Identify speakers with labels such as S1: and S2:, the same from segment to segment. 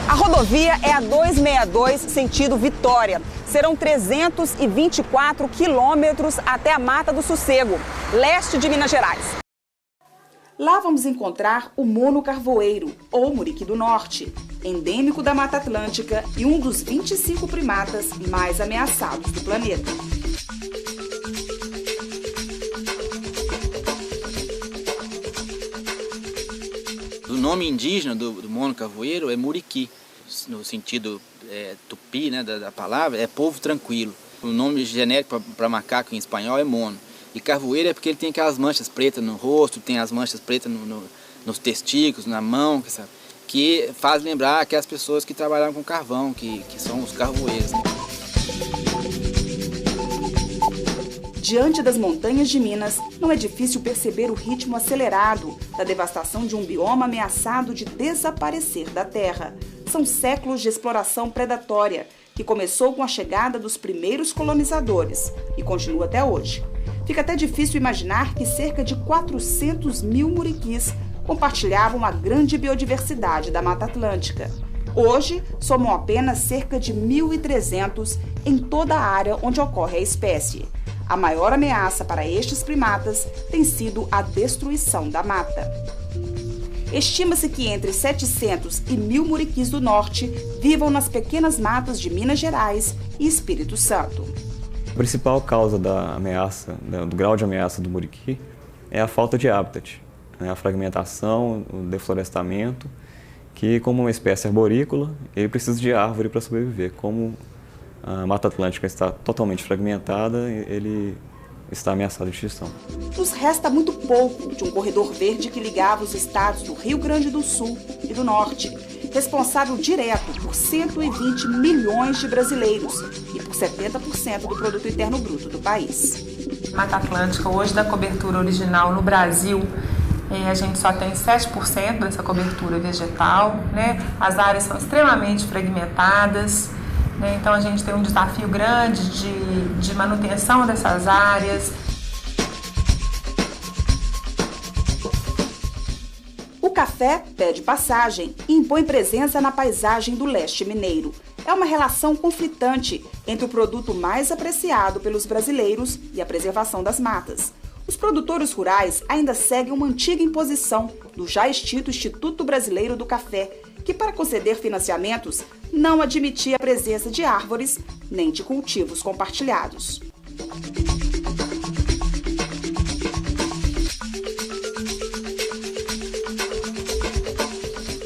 S1: A rodovia é a 262, sentido Vitória. Serão 324 quilômetros até a Mata do Sossego, leste de Minas Gerais. Lá vamos encontrar o mono carvoeiro, ou muriqui do norte, endêmico da Mata Atlântica e um dos 25 primatas mais ameaçados do planeta.
S2: O nome indígena do mono carvoeiro é muriqui, no sentido tupi, né, da palavra, é povo tranquilo. O nome genérico para macaco em espanhol é mono. E carvoeiro é porque ele tem aquelas manchas pretas no rosto, tem as manchas pretas nos testículos, na mão, sabe? Que faz lembrar aquelas pessoas que trabalharam com carvão, que são os carvoeiros. Né?
S1: Diante das montanhas de Minas, não é difícil perceber o ritmo acelerado da devastação de um bioma ameaçado de desaparecer da terra. São séculos de exploração predatória, que começou com a chegada dos primeiros colonizadores e continua até hoje. Fica até difícil imaginar que cerca de 400 mil muriquis compartilhavam a grande biodiversidade da Mata Atlântica. Hoje, somam apenas cerca de 1.300 em toda a área onde ocorre a espécie. A maior ameaça para estes primatas tem sido a destruição da mata. Estima-se que entre 700 e 1.000 muriquis do norte vivam nas pequenas matas de Minas Gerais e Espírito Santo.
S3: A principal causa da ameaça, do grau de ameaça do muriqui, é a falta de habitat, a fragmentação, o deflorestamento, que como uma espécie arborícola, ele precisa de árvore para sobreviver. Como a Mata Atlântica está totalmente fragmentada, ele está ameaçado de extinção.
S1: Nos resta muito pouco de um corredor verde que ligava os estados do Rio Grande do Sul e do Norte, responsável direto por 120 milhões de brasileiros e por 70% do produto interno bruto do país.
S4: Mata Atlântica, hoje da cobertura original no Brasil, a gente só tem 7% dessa cobertura vegetal, né? As áreas são extremamente fragmentadas, né? Então a gente tem um desafio grande de manutenção dessas áreas.
S1: O café pede passagem e impõe presença na paisagem do leste mineiro. É uma relação conflitante entre o produto mais apreciado pelos brasileiros e a preservação das matas. Os produtores rurais ainda seguem uma antiga imposição do já extinto Instituto Brasileiro do Café, que para conceder financiamentos não admitia a presença de árvores nem de cultivos compartilhados.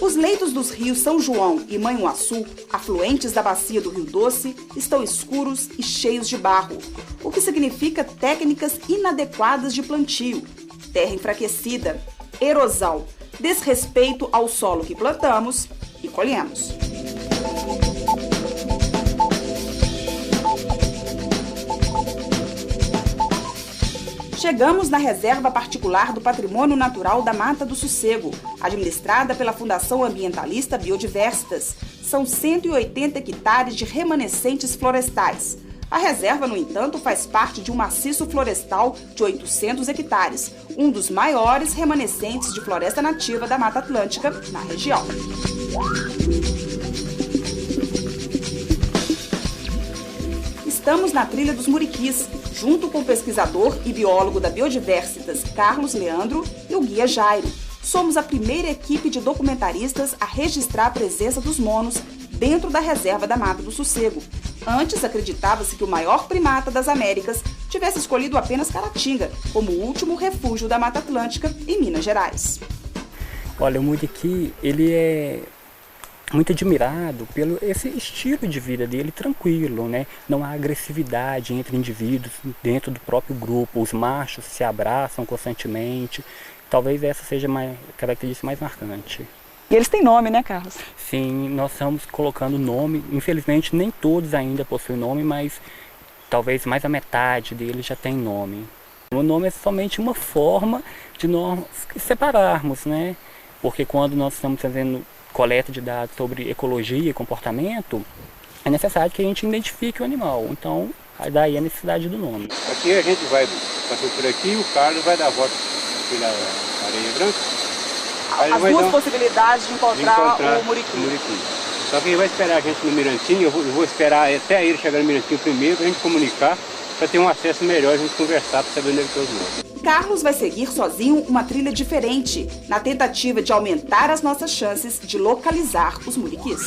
S1: Os leitos dos rios São João e Manhuaçu, afluentes da bacia do Rio Doce, estão escuros e cheios de barro, o que significa técnicas inadequadas de plantio, terra enfraquecida, erosão, desrespeito ao solo que plantamos e colhemos. Chegamos na Reserva Particular do Patrimônio Natural da Mata do Sossego, administrada pela Fundação Ambientalista Biodiversitas. São 180 hectares de remanescentes florestais. A reserva, no entanto, faz parte de um maciço florestal de 800 hectares, um dos maiores remanescentes de floresta nativa da Mata Atlântica na região. Estamos na Trilha dos Muriquis, junto com o pesquisador e biólogo da Biodiversitas Carlos Leandro e o guia Jairo. Somos a primeira equipe de documentaristas a registrar a presença dos monos dentro da reserva da Mata do Sossego. Antes, acreditava-se que o maior primata das Américas tivesse escolhido apenas Caratinga como o último refúgio da Mata Atlântica em Minas Gerais.
S5: Olha, o muriqui, ele é muito admirado pelo esse estilo de vida dele tranquilo, né? Não há agressividade entre indivíduos dentro do próprio grupo, os machos se abraçam constantemente. Talvez essa seja a característica mais marcante.
S1: E eles têm nome, né, Carlos?
S5: Sim, nós estamos colocando nome. Infelizmente, nem todos ainda possuem nome, mas talvez mais a metade deles já tem nome. O nome é somente uma forma de nós separarmos, né? Porque quando nós estamos fazendo coleta de dados sobre ecologia e comportamento, é necessário que a gente identifique o animal. Então, daí a necessidade do nome.
S6: Aqui a gente vai passando por aqui e o Carlos vai dar a volta pela areia branca.
S1: As duas possibilidades de encontrar o muriqui.
S6: Só que ele vai esperar a gente no Mirantinho, eu vou esperar até ele chegar no Mirantinho primeiro para a gente comunicar, para ter um acesso melhor, a gente conversar, para saber onde ele está os nossos.
S1: Carlos vai seguir sozinho uma trilha diferente, na tentativa de aumentar as nossas chances de localizar os muriquis.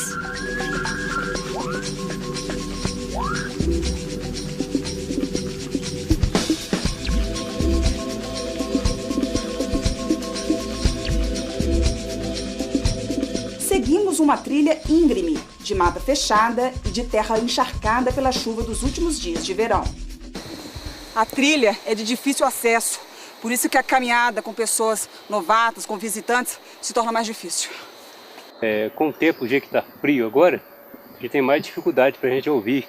S1: Seguimos uma trilha íngreme, de mata fechada e de terra encharcada pela chuva dos últimos dias de verão. A trilha é de difícil acesso, por isso que a caminhada com pessoas novatas, com visitantes, se torna mais difícil.
S6: Com o tempo, o jeito que está frio agora, a gente tem mais dificuldade para a gente ouvir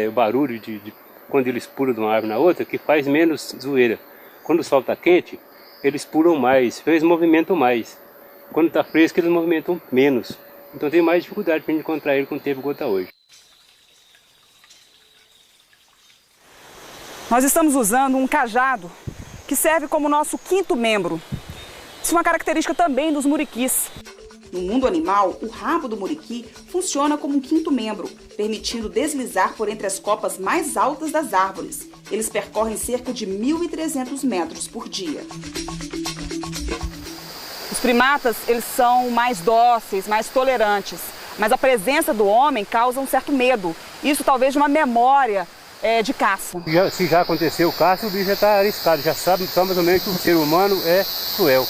S6: o barulho de quando eles pulam de uma árvore na outra, que faz menos zoeira. Quando o sol está quente, eles pulam mais, eles movimentam mais. Quando está fresco, eles movimentam menos. Então tem mais dificuldade para a gente encontrar ele com o tempo que está hoje.
S1: Nós estamos usando um cajado que serve como nosso quinto membro. Isso é uma característica também dos muriquis. No mundo animal, o rabo do muriqui funciona como um quinto membro, permitindo deslizar por entre as copas mais altas das árvores. Eles percorrem cerca de 1.300 metros por dia. Os primatas, eles são mais dóceis, mais tolerantes, mas a presença do homem causa um certo medo. Isso talvez de uma memória de caça.
S6: Se já aconteceu o caça, o bicho já está arriscado, já sabe mais ou menos que o ser humano é cruel.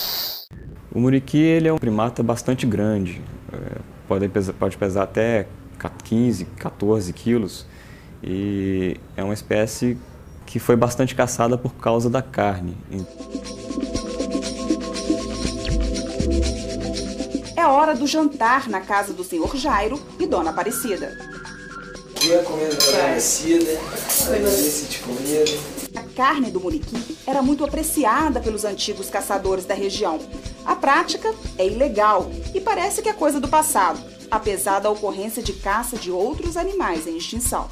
S3: O muriqui ele é um primata bastante grande, pode pesar até 15, 14 quilos e é uma espécie que foi bastante caçada por causa da carne.
S1: É hora do jantar na casa do senhor Jairo e dona Aparecida.
S7: Dia comendo Aparecida, delícia de comida.
S1: A carne do muriqui era muito apreciada pelos antigos caçadores da região. A prática é ilegal e parece que é coisa do passado, apesar da ocorrência de caça de outros animais em extinção.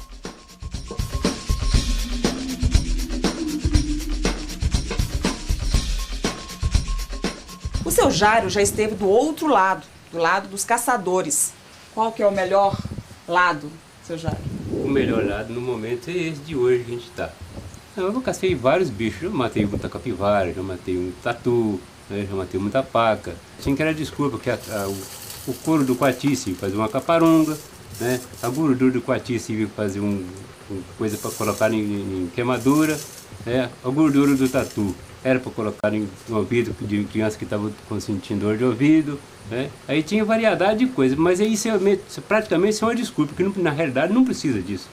S1: O seu Jairo já esteve do outro lado, do lado dos caçadores. Qual que é o melhor lado, seu Jairo?
S6: O melhor lado no momento é esse de hoje que a gente está. Eu cacei vários bichos, eu matei muita capivara, já matei um tatu, né, já matei muita paca. Tinha que era desculpa, porque o couro do coati fazia uma caparunga, né, a gordura do coati fazia uma coisa para colocar em queimadura, né, a gordura do tatu era para colocar no ouvido de criança que estava sentindo dor de ouvido, né? Aí tinha variedade de coisas, mas aí praticamente isso é uma desculpa, porque na realidade não precisa disso.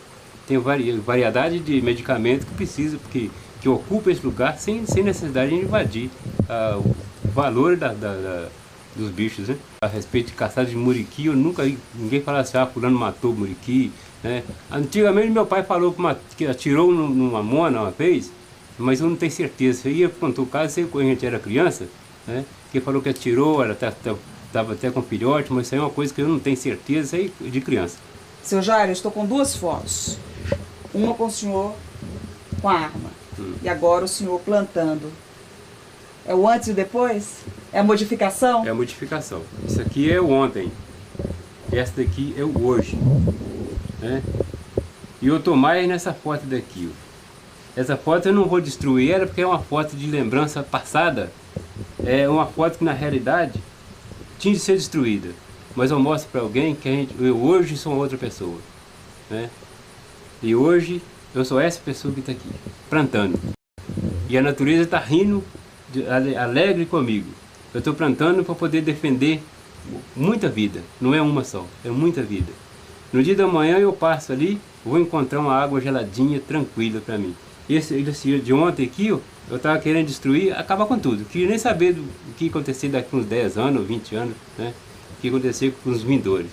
S6: Tem variedade de medicamentos que precisa, que ocupa esse lugar sem necessidade de invadir o valor dos bichos, né? A respeito de caçada de muriqui, eu nunca vi ninguém falar assim, fulano matou o muriqui, né? Antigamente meu pai falou que atirou numa mona uma vez, mas eu não tenho certeza. Você ia contar o caso, quando a gente era criança, né? Que falou que atirou, estava até com filhote, mas isso aí é uma coisa que eu não tenho certeza, isso aí é de criança.
S1: Seu Jairo, eu estou com duas fotos. Uma com o senhor com a arma e agora o senhor plantando. É o antes e o depois? É a modificação?
S6: É a modificação. Isso aqui é o ontem, essa daqui é o hoje, né? E eu estou mais nessa foto daqui, ó. Essa foto eu não vou destruir ela porque é uma foto de lembrança passada. É uma foto que na realidade tinha de ser destruída. Mas eu mostro para alguém que eu hoje sou outra pessoa, né? E hoje eu sou essa pessoa que está aqui, plantando. E a natureza está rindo, alegre comigo. Eu estou plantando para poder defender muita vida. Não é uma só, é muita vida. No dia da manhã eu passo ali, vou encontrar uma água geladinha, tranquila para mim. Esse de ontem aqui, eu estava querendo destruir, acabar com tudo. Queria nem saber do que ia acontecer daqui uns 10 anos, 20 anos, né? que acontecia com os vindores.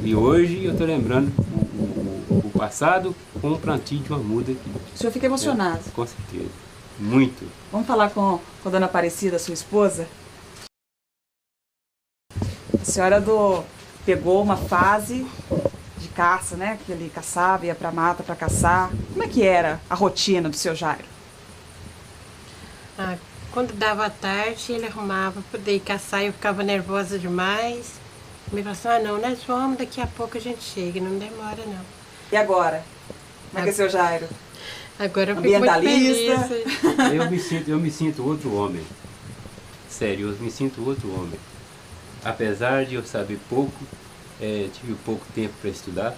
S6: E hoje eu estou lembrando o passado com o plantio de uma muda aqui.
S1: O senhor fica emocionado?
S6: Com certeza, muito.
S1: Vamos falar com a dona Aparecida, sua esposa? A senhora pegou uma fase de caça, né? Que ele caçava, ia pra mata pra caçar. Como é que era a rotina do seu Jairo?
S8: Quando dava tarde, ele arrumava pra poder ir caçar, eu ficava nervosa demais. Me falava assim, não, nós vamos, daqui a pouco a gente chega, não demora não.
S1: E agora? Como é que é seu Jairo?
S8: Agora eu fico muito feliz.
S6: Eu me sinto outro homem. Sério, eu me sinto outro homem. Apesar de eu saber pouco, tive pouco tempo para estudar,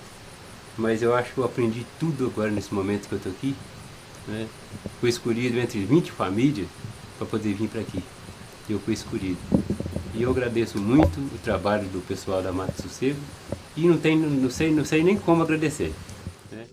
S6: mas eu acho que eu aprendi tudo agora nesse momento que eu estou aqui. Né? Fui escolhido entre 20 famílias para poder vir para aqui. Eu fui escolhido. E eu agradeço muito o trabalho do pessoal da Mata Sossego e não sei nem como agradecer. Né?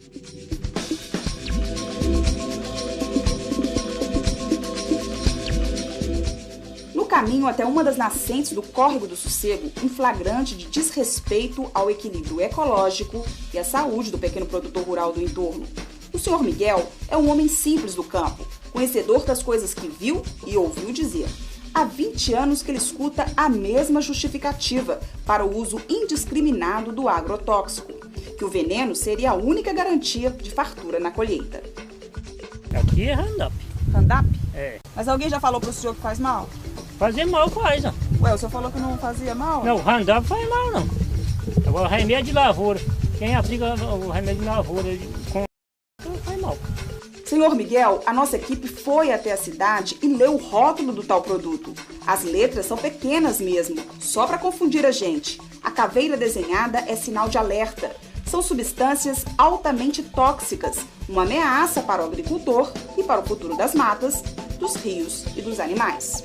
S1: No caminho até uma das nascentes do Córrego do Sossego, um flagrante de desrespeito ao equilíbrio ecológico e à saúde do pequeno produtor rural do entorno. O senhor Miguel é um homem simples do campo, conhecedor das coisas que viu e ouviu dizer. Há 20 anos que ele escuta a mesma justificativa para o uso indiscriminado do agrotóxico, que o veneno seria a única garantia de fartura na colheita.
S9: Aqui é Roundup.
S1: Roundup?
S9: É.
S1: Mas alguém já falou para o senhor que faz mal?
S9: Fazer mal faz, ó.
S1: Ué, o senhor falou que não fazia mal?
S9: Não, o Roundup faz mal, não. Agora, o remédio de lavoura. Quem aplica o remédio de lavoura não faz mal.
S1: Senhor Miguel, a nossa equipe foi até a cidade e leu o rótulo do tal produto. As letras são pequenas mesmo, só para confundir a gente. A caveira desenhada é sinal de alerta. São substâncias altamente tóxicas, uma ameaça para o agricultor e para o futuro das matas, dos rios e dos animais.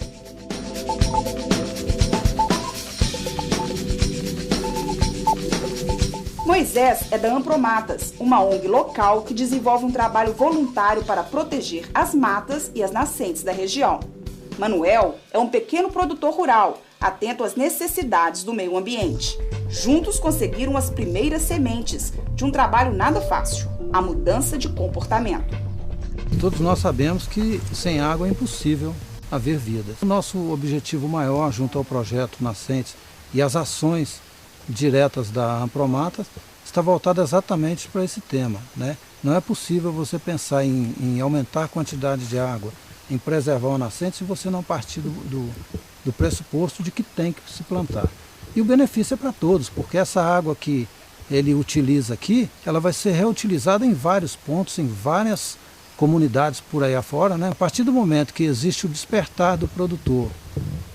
S1: Moisés é da Ampromatas, uma ONG local que desenvolve um trabalho voluntário para proteger as matas e as nascentes da região. Manuel é um pequeno produtor rural, atento às necessidades do meio ambiente. Juntos conseguiram as primeiras sementes de um trabalho nada fácil, a mudança de comportamento.
S10: Todos nós sabemos que sem água é impossível haver vida. O nosso objetivo maior junto ao projeto Nascentes e as ações diretas da Ampromatas está voltada exatamente para esse tema, né? Não é possível você pensar em aumentar a quantidade de água, em preservar o nascente, se você não partir do pressuposto de que tem que se plantar. E o benefício é para todos, porque essa água que ele utiliza aqui, ela vai ser reutilizada em vários pontos, em várias comunidades por aí afora, né? A partir do momento que existe o despertar do produtor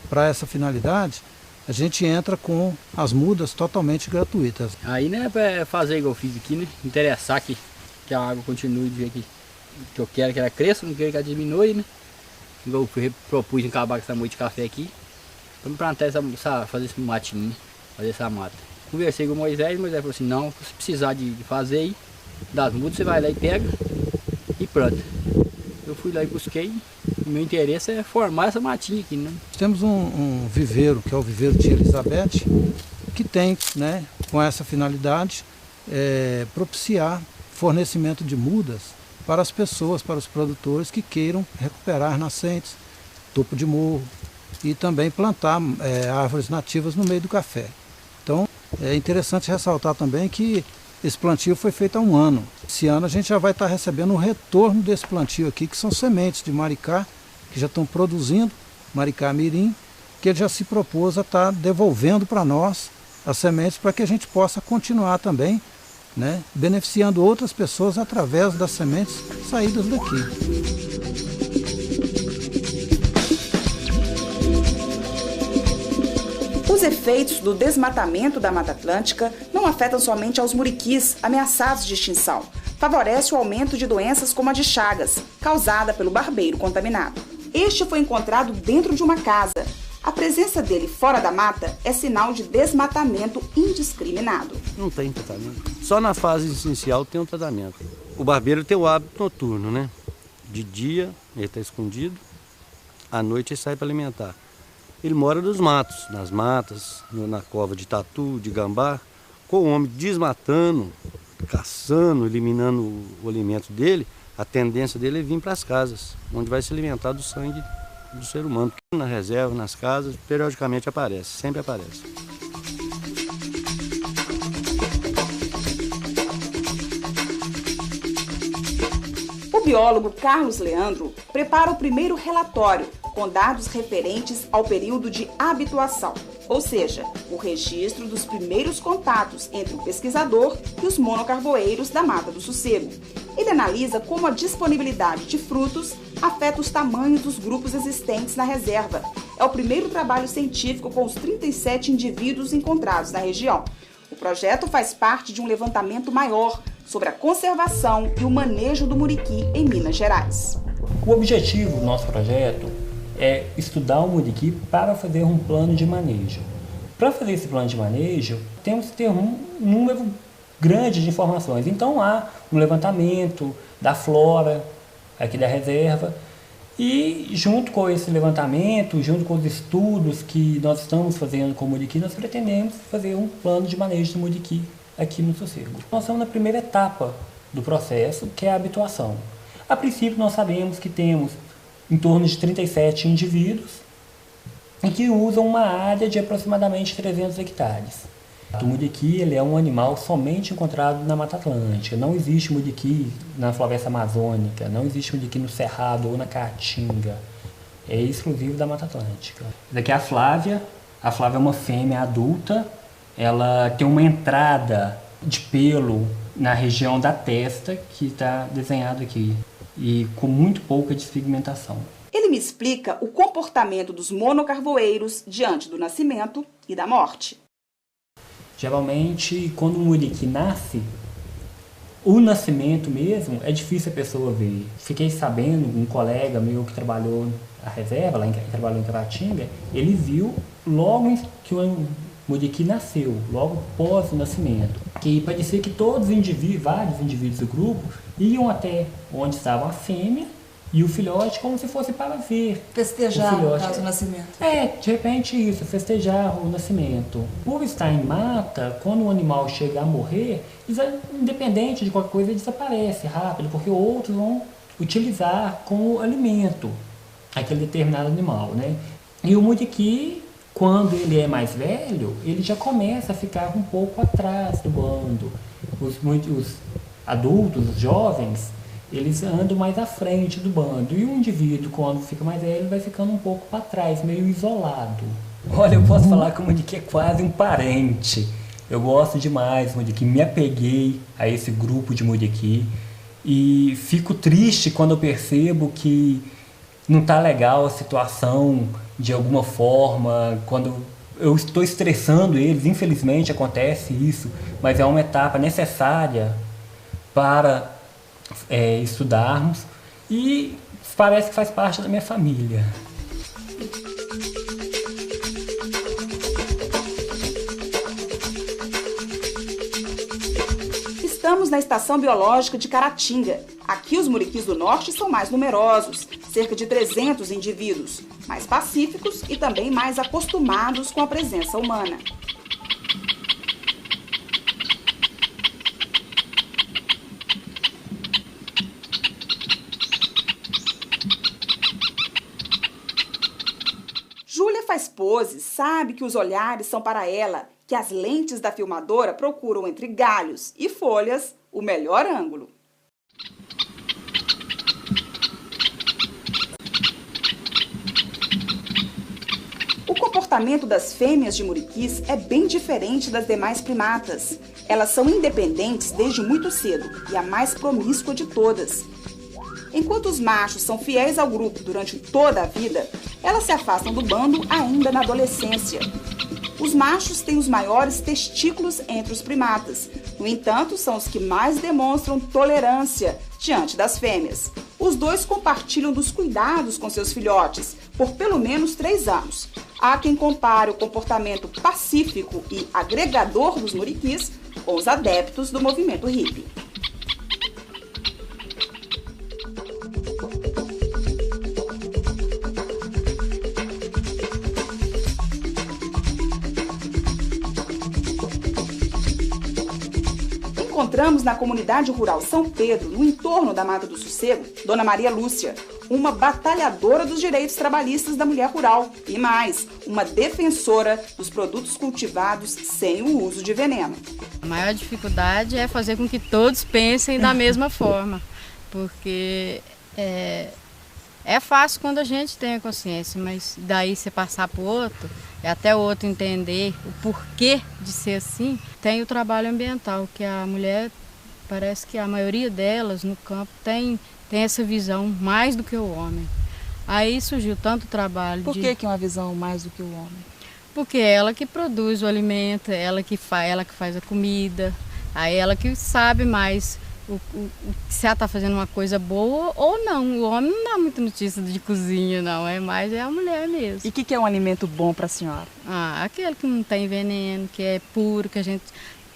S10: para essa finalidade, a gente entra com as mudas totalmente gratuitas.
S5: Aí, né, para fazer igual eu fiz aqui, né, interessar que a água continue do jeito que eu quero que ela cresça, não quero que ela diminua, né. Igual eu propus acabar com essa moita de café aqui, para me plantar fazer esse matinho, fazer essa mata. Conversei com o Moisés falou assim, não, se precisar de fazer aí, das mudas, você vai lá e pega e planta. Eu fui lá e busquei. O meu interesse é formar essa matinha aqui, né?
S10: Temos um viveiro, que é o viveiro de Elizabeth, que tem, né, com essa finalidade, propiciar fornecimento de mudas para as pessoas, para os produtores que queiram recuperar nascentes, topo de morro e também plantar árvores nativas no meio do café. Então, é interessante ressaltar também que esse plantio foi feito há um ano. Esse ano a gente já vai estar recebendo o retorno desse plantio aqui, que são sementes de maricá, que já estão produzindo, maricá mirim, que ele já se propôs a estar devolvendo para nós as sementes para que a gente possa continuar também, né, beneficiando outras pessoas através das sementes saídas daqui.
S1: Os efeitos do desmatamento da Mata Atlântica não afetam somente aos muriquis ameaçados de extinção. Favorece o aumento de doenças como a de Chagas, causada pelo barbeiro contaminado. Este foi encontrado dentro de uma casa. A presença dele fora da mata é sinal de desmatamento indiscriminado.
S11: Não tem tratamento. Só na fase inicial tem um tratamento. O barbeiro tem o hábito noturno, né? De dia ele está escondido, à noite ele sai para alimentar. Ele mora nos matos, nas matas, na cova de tatu, de gambá, com o homem desmatando, caçando, eliminando o alimento dele. A tendência dele é vir para as casas, onde vai se alimentar do sangue do ser humano. Na reserva, nas casas, periodicamente aparece, sempre aparece.
S1: O biólogo Carlos Leandro prepara o primeiro relatório com dados referentes ao período de habituação, ou seja, o registro dos primeiros contatos entre o pesquisador e os monocarvoeiros da Mata do Sossego. Ele analisa como a disponibilidade de frutos afeta os tamanhos dos grupos existentes na reserva. É o primeiro trabalho científico com os 37 indivíduos encontrados na região. O projeto faz parte de um levantamento maior sobre a conservação e o manejo do muriqui em Minas Gerais.
S5: O objetivo do nosso projeto é estudar o muriqui para fazer um plano de manejo. Para fazer esse plano de manejo, temos que ter um número grande de informações. Então há um levantamento da flora aqui da reserva e junto com esse levantamento, junto com os estudos que nós estamos fazendo com o muriqui, nós pretendemos fazer um plano de manejo do muriqui aqui no Sossego. Nós estamos na primeira etapa do processo, que é a habituação. A princípio nós sabemos que temos em torno de 37 indivíduos e que usam uma área de aproximadamente 300 hectares. O muriqui ele é um animal somente encontrado na Mata Atlântica. Não existe muriqui na floresta amazônica, não existe muriqui no Cerrado ou na Caatinga. É exclusivo da Mata Atlântica. Daqui é a Flávia. A Flávia é uma fêmea adulta. Ela tem uma entrada de pelo na região da testa, que está desenhado aqui, e com muito pouca despigmentação.
S1: Ele me explica o comportamento dos monocarvoeiros diante do nascimento e da morte.
S5: Geralmente, quando um muriqui nasce, o nascimento mesmo é difícil a pessoa ver. Fiquei sabendo, um colega meu que trabalhou na reserva, trabalhou em Caratinga, ele viu logo que o muriqui nasceu, logo após o nascimento. Que parecia que todos os indivíduos, vários indivíduos do grupo, iam até onde estava a fêmea e o filhote como se fosse para ver.
S12: Festejar no caso do nascimento.
S5: De repente isso, festejar o nascimento. Por estar em mata, quando o animal chega a morrer, independente de qualquer coisa, ele desaparece rápido, porque outros vão utilizar como alimento aquele determinado animal, né? E o muriqui, quando ele é mais velho, ele já começa a ficar um pouco atrás do bando. Os adultos, os jovens, eles andam mais à frente do bando. E o indivíduo, quando fica mais velho, vai ficando um pouco para trás, meio isolado. Olha, eu posso falar que o muriqui é quase um parente. Eu gosto demais do muriqui, me apeguei a esse grupo de muriqui. E fico triste quando eu percebo que não está legal a situação de alguma forma, quando eu estou estressando eles. Infelizmente acontece isso, mas é uma etapa necessária para estudarmos e parece que faz parte da minha família.
S1: Estamos na Estação Biológica de Caratinga. Aqui os muriquis do norte são mais numerosos, cerca de 300 indivíduos, mais pacíficos e também mais acostumados com a presença humana. Júlia faz poses, sabe que os olhares são para ela, que as lentes da filmadora procuram entre galhos e folhas o melhor ângulo. O comportamento das fêmeas de muriquis é bem diferente das demais primatas. Elas são independentes desde muito cedo e a mais promíscua de todas. Enquanto os machos são fiéis ao grupo durante toda a vida, elas se afastam do bando ainda na adolescência. Os machos têm os maiores testículos entre os primatas. No entanto, são os que mais demonstram tolerância diante das fêmeas. Os dois compartilham dos cuidados com seus filhotes por pelo menos 3 anos. Há quem compare o comportamento pacífico e agregador dos muriquis com os adeptos do movimento hippie. Encontramos na comunidade rural São Pedro, no entorno da Mata do Sossego, Dona Maria Lúcia, uma batalhadora dos direitos trabalhistas da mulher rural e mais, uma defensora dos produtos cultivados sem o uso de veneno.
S13: A maior dificuldade é fazer com que todos pensem da mesma forma, porque é fácil quando a gente tem a consciência, mas daí você passar para o outro, até o outro entender o porquê de ser assim. Tem o trabalho ambiental, que a mulher, parece que a maioria delas no campo tem essa visão mais do que o homem. Aí surgiu tanto trabalho.
S12: Por que é uma visão mais do que o homem?
S13: Porque é ela que produz o alimento, ela que faz a comida, aí ela que sabe mais se ela está fazendo uma coisa boa ou não. O homem não dá muita notícia de cozinha, não, mas é a mulher mesmo.
S12: E o que é um alimento bom para a senhora?
S13: Aquele que não tem veneno, que é puro, que a gente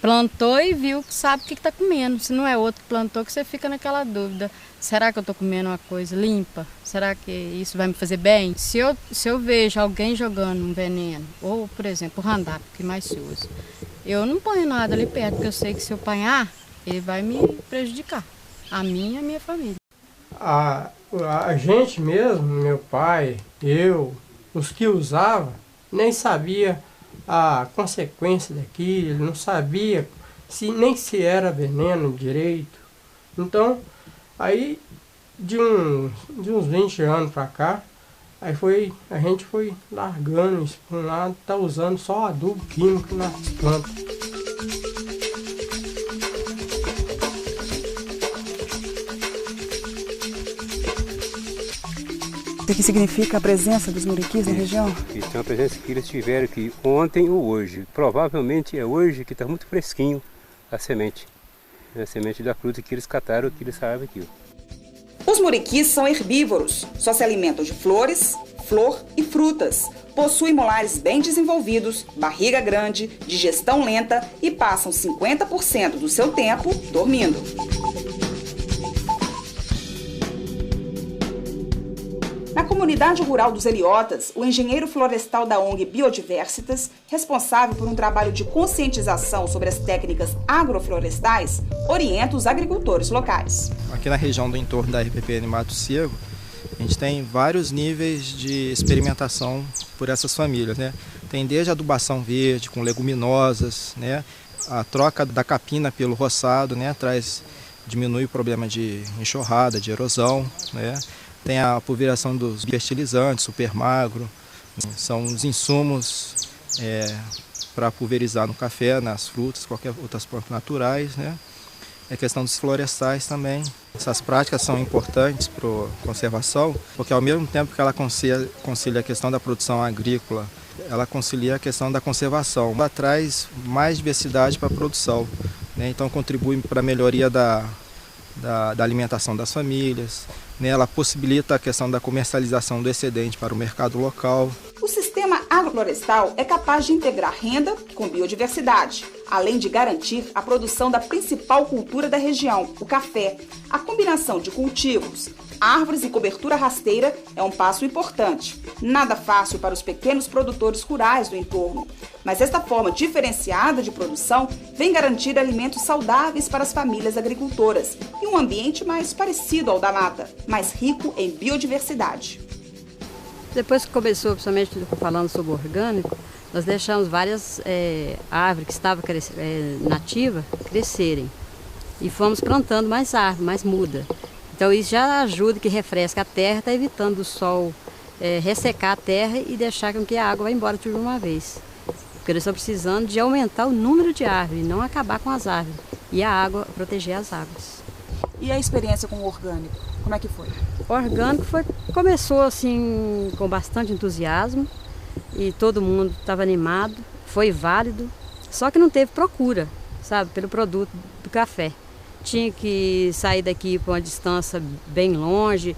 S13: plantou e viu, sabe o que está comendo. Se não é outro que plantou, que você fica naquela dúvida. Será que eu estou comendo uma coisa limpa? Será que isso vai me fazer bem? Se eu vejo alguém jogando um veneno, ou, por exemplo, o Roundup, que mais se usa, eu não ponho nada ali perto, porque eu sei que se eu apanhar, ele vai me prejudicar, a mim e a minha família.
S14: A gente mesmo, meu pai, eu, os que usavam, nem sabia a consequência daquilo, não sabia nem se era veneno direito. Então, aí de uns 20 anos para cá, a gente foi largando isso para um lado, tá usando só adubo químico nas plantas.
S12: O que significa a presença dos muriquis na região?
S6: Isso é uma presença que eles tiveram aqui ontem ou hoje. Provavelmente é hoje que está muito fresquinho a semente. É a semente da fruta que eles cataram, que eles sabem aqui.
S1: Os muriquis são herbívoros, só se alimentam de flores, flor e frutas. Possuem molares bem desenvolvidos, barriga grande, digestão lenta e passam 50% do seu tempo dormindo. Na comunidade rural dos Heliotas, o engenheiro florestal da ONG Biodiversitas, responsável por um trabalho de conscientização sobre as técnicas agroflorestais, orienta os agricultores locais.
S15: Aqui na região do entorno da RPPN Mato Sossego, a gente tem vários níveis de experimentação por essas famílias, né? Tem desde a adubação verde com leguminosas, né? A troca da capina pelo roçado, né? Diminui o problema de enxurrada, de erosão, né? Tem a pulverização dos fertilizantes, super magro, são os insumos para pulverizar no café, nas frutas, qualquer outras plantas naturais, né? É questão dos florestais também. Essas práticas são importantes para a conservação, porque ao mesmo tempo que ela concilia a questão da produção agrícola, ela concilia a questão da conservação. Ela traz mais diversidade para a produção, né? Então contribui para a melhoria da alimentação das famílias, né? Ela possibilita a questão da comercialização do excedente para o mercado local.
S1: O sistema agroflorestal é capaz de integrar renda com biodiversidade, além de garantir a produção da principal cultura da região, o café. A combinação de cultivos, árvores e cobertura rasteira é um passo importante. Nada fácil para os pequenos produtores rurais do entorno, mas esta forma diferenciada de produção vem garantir alimentos saudáveis para as famílias agricultoras e um ambiente mais parecido ao da mata, mais rico em biodiversidade.
S16: Depois que começou, principalmente falando sobre o orgânico, nós deixamos várias árvores que estavam nativas crescerem e fomos plantando mais árvores, mais muda. Então isso já ajuda, que refresca a terra, está evitando o sol ressecar a terra e deixar com que a água vá embora tudo de uma vez. Porque nós estamos precisando de aumentar o número de árvores, não acabar com as árvores, e a água, proteger as águas.
S12: E a experiência com o orgânico, como é que foi?
S16: O orgânico começou assim com bastante entusiasmo e todo mundo estava animado, foi válido, só que não teve procura, sabe, pelo produto do café. Tinha que sair daqui para uma distância bem longe,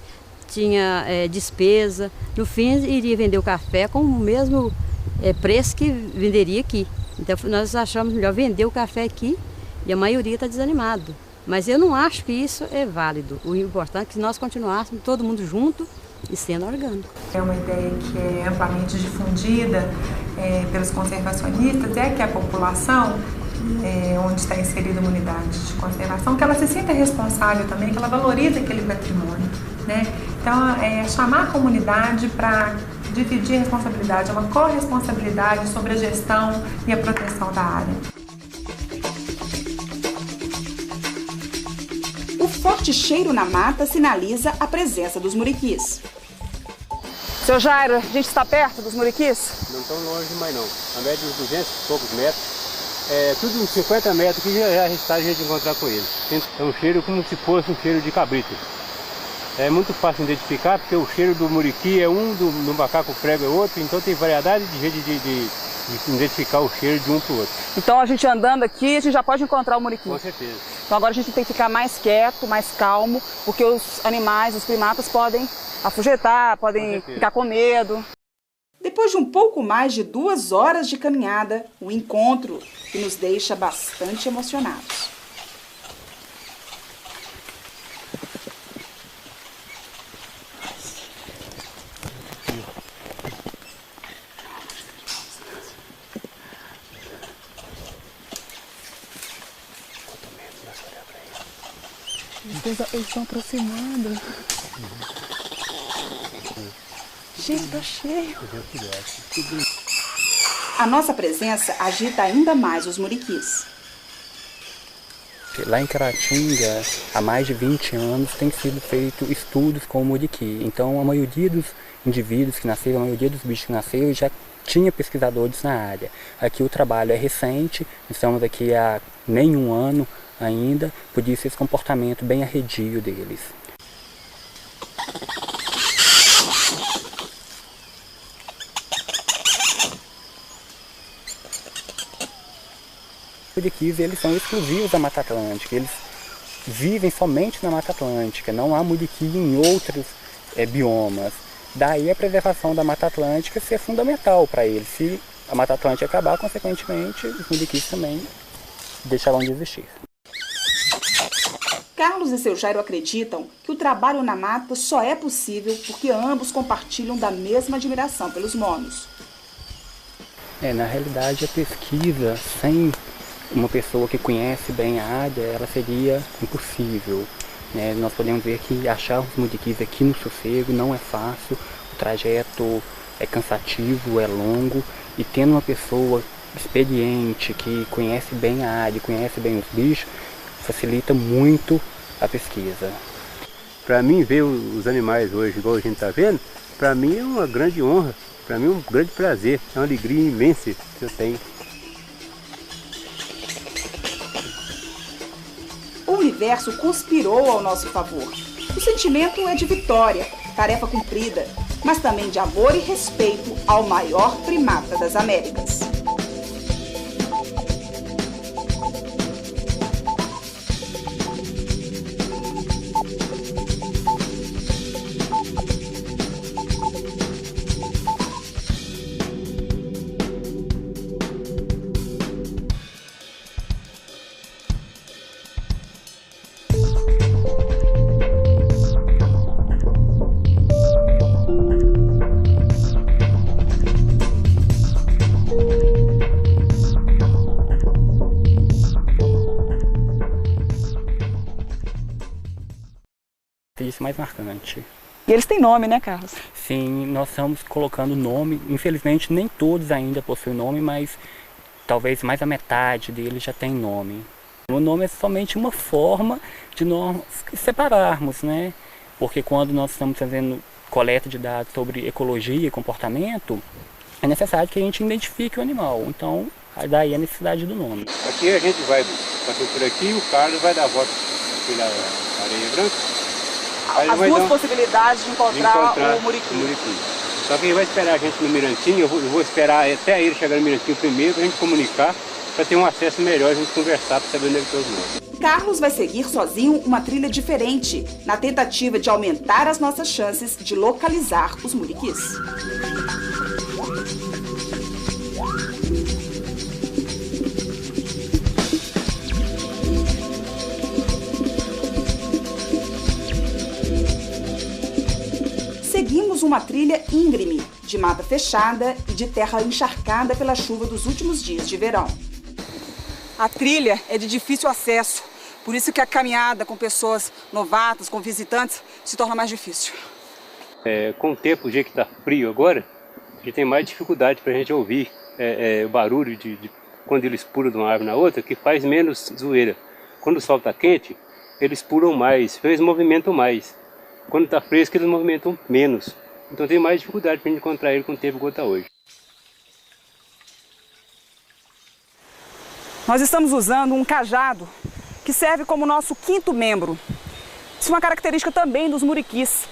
S16: tinha despesa. No fim, iria vender o café com o mesmo preço que venderia aqui. Então, nós achamos melhor vender o café aqui e a maioria está desanimado. Mas eu não acho que isso é válido. O importante é que nós continuássemos todo mundo junto e sendo orgânico.
S4: É uma ideia que é amplamente difundida pelos conservacionistas, é que a população onde está inserida uma unidade de conservação, que ela se sinta responsável também, que ela valorize aquele patrimônio, né? Então, chamar a comunidade para dividir a responsabilidade, é uma corresponsabilidade sobre a gestão e a proteção da área.
S1: O forte cheiro na mata sinaliza a presença dos muriquis.
S12: Seu Jairo, a gente está perto dos muriquis?
S6: Não tão longe mais não, a média de uns 200 e poucos metros. Tudo uns 50 metros que já está a gente encontrar com eles. É um cheiro como se fosse um cheiro de cabrito. É muito fácil de identificar porque o cheiro do muriqui é um, do macaco prego é outro, então tem variedade de jeito de identificar o cheiro de um para o outro.
S12: Então a gente andando aqui, a gente já pode encontrar o muriqui?
S6: Com certeza.
S12: Então agora a gente tem que ficar mais quieto, mais calmo, porque os animais, os primatas podem afugentar, podem ficar com medo.
S1: Depois de um pouco mais de 2 horas de caminhada, o encontro que nos deixa bastante emocionados.
S12: Eles estão aproximando. Gente, tá cheio.
S1: A nossa presença agita ainda mais os muriquis.
S5: Lá em Caratinga, há mais de 20 anos, tem sido feito estudos com o muriqui. Então, a maioria dos indivíduos que nasceram, a maioria dos bichos que nasceram, já tinha pesquisadores na área. Aqui o trabalho é recente, estamos aqui há nem 1 ano ainda, por isso esse comportamento bem arredio deles. Os muriquis, eles são exclusivos da Mata Atlântica, eles vivem somente na Mata Atlântica, não há muriqui em outros biomas. Daí a preservação da Mata Atlântica ser fundamental para eles. Se a Mata Atlântica acabar, consequentemente, os muriquis também deixarão de existir.
S1: Carlos e seu Jairo acreditam que o trabalho na mata só é possível porque ambos compartilham da mesma admiração pelos monos.
S5: Na realidade, a pesquisa sem uma pessoa que conhece bem a área, ela seria impossível. Nós podemos ver que achar os muriquis aqui no sossego não é fácil, o trajeto é cansativo, é longo, e tendo uma pessoa experiente que conhece bem a área, conhece bem os bichos, facilita muito a pesquisa.
S6: Para mim, ver os animais hoje, igual a gente está vendo, para mim é uma grande honra, para mim é um grande prazer, é uma alegria imensa que eu tenho.
S1: O universo conspirou ao nosso favor. O sentimento é de vitória, tarefa cumprida, mas também de amor e respeito ao maior primata das Américas.
S5: Isso mais marcante.
S12: E eles têm nome, né, Carlos?
S5: Sim, nós estamos colocando nome. Infelizmente, nem todos ainda possuem nome, mas talvez mais a metade deles já tem nome. O nome é somente uma forma de nós separarmos, né? Porque quando nós estamos fazendo coleta de dados sobre ecologia e comportamento, é necessário que a gente identifique o animal. Então, daí a necessidade do nome.
S6: Aqui a gente vai passar por aqui e o Carlos vai dar a volta pela areia branca.
S12: As duas possibilidades de encontrar o muriqui.
S6: Só que ele vai esperar a gente no Mirantinho, eu vou esperar até ele chegar no Mirantinho primeiro, para a gente comunicar, para ter um acesso melhor, a gente conversar, para saber onde é que estão os monos.
S1: Carlos vai seguir sozinho uma trilha diferente, na tentativa de aumentar as nossas chances de localizar os muriquis. Seguimos uma trilha íngreme, de mata fechada e de terra encharcada pela chuva dos últimos dias de verão.
S12: A trilha é de difícil acesso, por isso que a caminhada com pessoas novatas, com visitantes, se torna mais difícil.
S6: Com o tempo, o jeito que está frio agora, a gente tem mais dificuldade para a gente ouvir o barulho de quando eles pulam de uma árvore na outra, que faz menos zoeira. Quando o sol está quente, eles pulam mais, eles movimentam mais. Quando está fresco, eles movimentam menos. Então tem mais dificuldade para a gente encontrar ele com o tempo igual está hoje.
S12: Nós estamos usando um cajado que serve como nosso quinto membro. Isso é uma característica também dos muriquis.